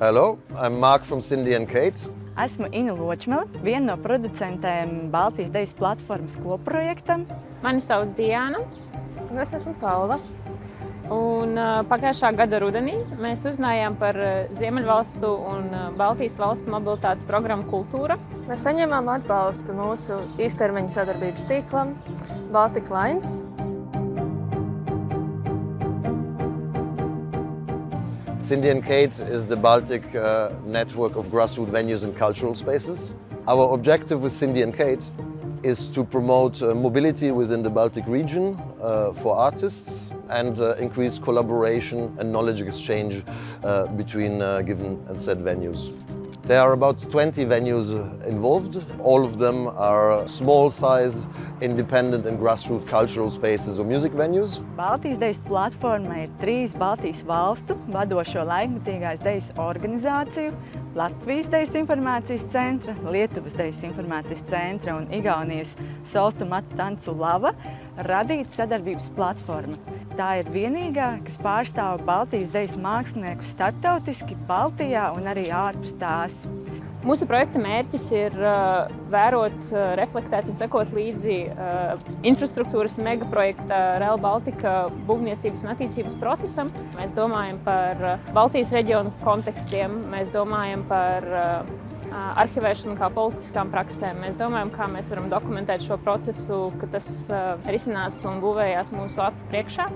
Hello, I'm Mark from Cindy and Kate. Esmu Ina Ločmele, viena no producentēm Baltijas Dejas platformas kopprojektam. Mani sauc Diana. Es esmu Paula. Un pagājušā gada rudenī mēs uzzinājām par Ziemeļvalstu un Baltijas valstu mobilitātes programmu Kultūra. Mēs saņēmām atbalstu mūsu īstermiņa sadarbības tīklam Baltic Lines. Cindy and Kate is the Baltic network of grassroots venues and cultural spaces. Our objective with Cindy and Kate is to promote mobility within the Baltic region for artists and increase collaboration and knowledge exchange between given and said venues. There are about 20 venues involved. All of them are small-size, independent and grassroots cultural spaces or music venues. Baltijas Dejas platforma ir 3 Baltijas valstu vadošo laikmetīgās dejas organizāciju, Latvijas Dejas informācijas centra, Lietuvas Dejas informācijas centra un Igaunijas Solstu matu tancu lava radīta sadarbības platforma. Tā ir vienīgā, kas pārstāv Baltijas Dejas māksliniekus starptautiski Baltijā un arī ārpus tās. Mūsu projekta mērķis ir vērot, reflektēt un sekot līdzi infrastruktūras megaprojekta Rail Baltica būvniecības un attīstības procesam. Mēs domājam par Baltijas reģionu kontekstiem, mēs domājam par arhivēšanu kā politiskām praksēm. Mēs domājam, kā mēs varam dokumentēt šo procesu, ka tas risinās un būvējās mūsu acu priekšā.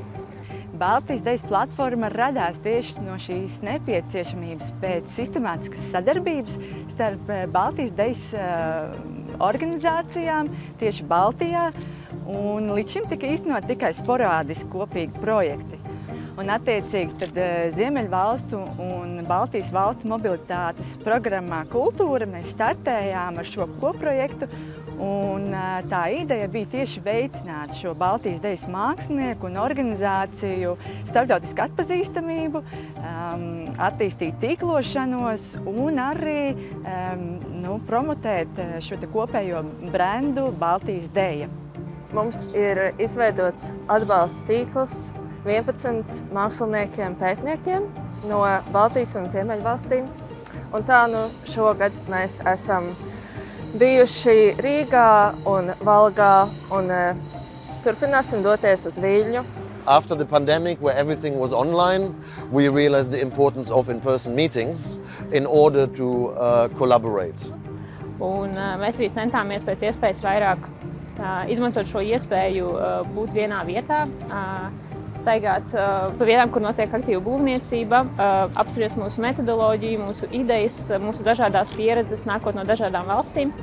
Baltijas Dejas platforma radās tieši no šīs nepieciešamības pēc sistemātiskas sadarbības starp Baltijas Dejas organizācijām tieši Baltijā, un līdz šim tika īstenot tikai sporādiski kopīgi projekti. Un attiecīgi tad Ziemeļvalstu un Baltijas valstu mobilitātes programmā Kultūra mēs startējām ar šo kopprojektu, un tā ideja bija tieši veicināt šo Baltijas Dejas mākslinieku un organizāciju starptautisku atpazīstamību, attīstīt tīklošanos un arī promotēt šo kopējo brendu Baltijas Deja. Mums ir izveidots atbalsta tīkls 11 māksliniekiem, pētniekiem no Baltijas un Ziemeļvalstīm. Un tā šogad mēs esam bijuši Rīgā un Valgā un turpināsim doties uz Viļņu. After the pandemic, where everything was online, we realized the importance of in-person meetings in order to collaborate. Un mēs arī centāmies pēc iespējas vairāk izmantot šo iespēju būt vienā vietā, staigāt pa vietām, kur notiek aktīva būvniecība, apspriest mūsu metodoloģiju, mūsu idejas, mūsu dažādās pieredzes, nākot no dažādām valstīm.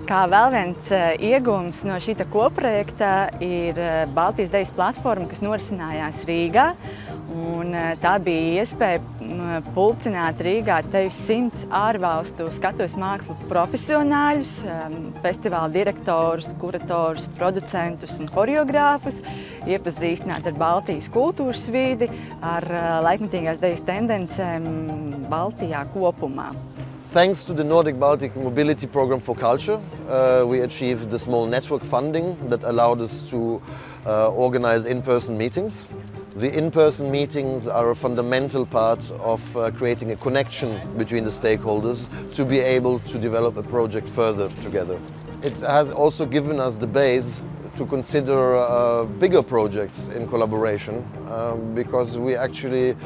Kā vēl viens iegūms no šī kopprojekta ir Baltijas Dejas platforma, kas norisinājās Rīgā. Un tā bija iespēja pulcināt Rīgā tevis 100 ārvalstu skatuves mākslu profesionāļus, festivāla direktorus, kuratorus, producentus un horeogrāfus, iepazīstināt ar Baltijas kultūras vidi, ar laikmetīgās dejas tendencēm Baltijā kopumā. Thanks to the Nordic Baltic Mobility Program for Culture, we achieved the small network funding that allowed us to organize in-person meetings. The in-person meetings are a fundamental part of creating a connection between the stakeholders to be able to develop a project further together. It has also given us the base to consider bigger projects in collaboration because we actually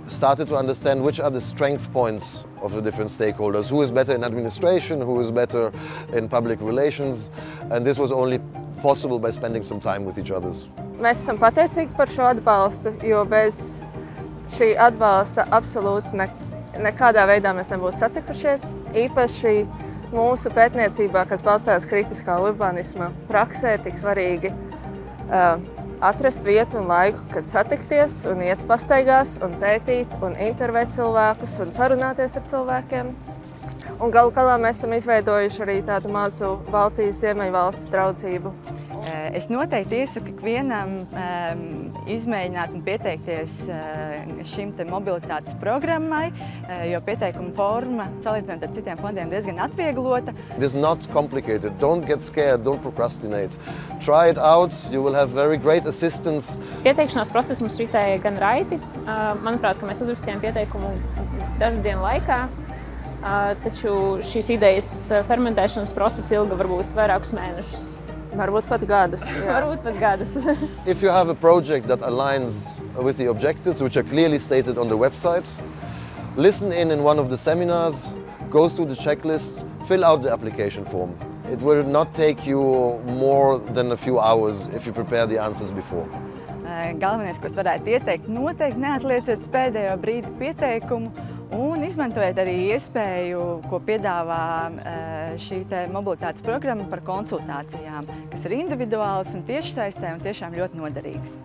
started to understand which are the strength points of the different stakeholders, who is better in administration, who is better in public relations, and this was only possible by spending some time with each other. Mēs esam pateicīgi par šo atbalstu, jo bez šī atbalsta absolūti nekādā veidā mēs nebūtu satikušies. Īpaši mūsu pētniecībā, kas balstās kritiskā urbanisma praksē, ir tik svarīgi atrast vietu un laiku, kad satikties un iet pastaigās un pētīt un intervēt cilvēkus un sarunāties ar cilvēkiem. Un galu galā mēs esam izveidojuši arī tādu mazu Baltijas Ziemeļvalstu draudzību. Es noteikti iesaku ikvienam izmēģināt un pieteikties šim mobilitātes programmai, jo pieteikuma forma, salīdzinot ar citiem fondiem, diezgan atvieglota. It is not complicated. Don't get scared, don't procrastinate. Try it out, you will have very great assistance. Pieteikšanās process mums ritēja gan raiti. Manuprāt, ka mēs uzrakstījām pieteikumu dažu dienu laikā, taču šīs idejas fermentēšanas procesa ilga varbūt vairākus mēnešus. Varbūt pat gadus. Varbūt pat gadus. If you have a project that aligns with the objectives, which are clearly stated on the website, listen in one of the seminars, go through the checklist, fill out the application form. It will not take you more than a few hours if you prepare the answers before. Galvenais, ko es varētu ieteikt, noteikti neatlieciet pēdējo brīdi pieteikumu un izmantojiet arī iespēju, ko piedāvā šī mobilitātes programma par konsultācijām, kas ir individuāls un tiešsaistē un tiešām ļoti noderīgs.